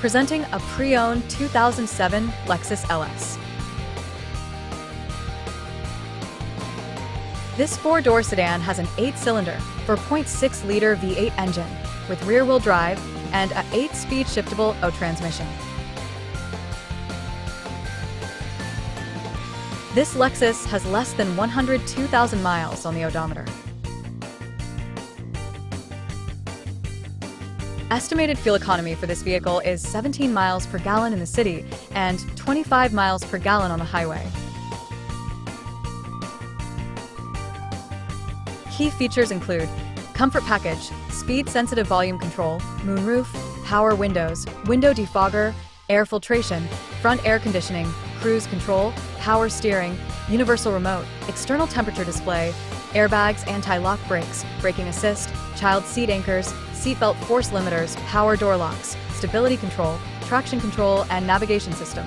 Presenting a pre-owned 2007 Lexus LS. This four-door sedan has an 8-cylinder, 4.6-liter V8 engine with rear-wheel drive and an 8-speed shiftable auto transmission. This Lexus has less than 102,000 miles on the odometer. Estimated fuel economy for this vehicle is 17 miles per gallon in the city and 25 miles per gallon on the highway. Key features include comfort package, speed-sensitive volume control, moonroof, power windows, window defogger, air filtration, front air conditioning, cruise control, power steering, universal remote, external temperature display, airbags, anti-lock brakes, braking assist, child seat anchors, seatbelt force limiters, power door locks, stability control, traction control, and navigation system.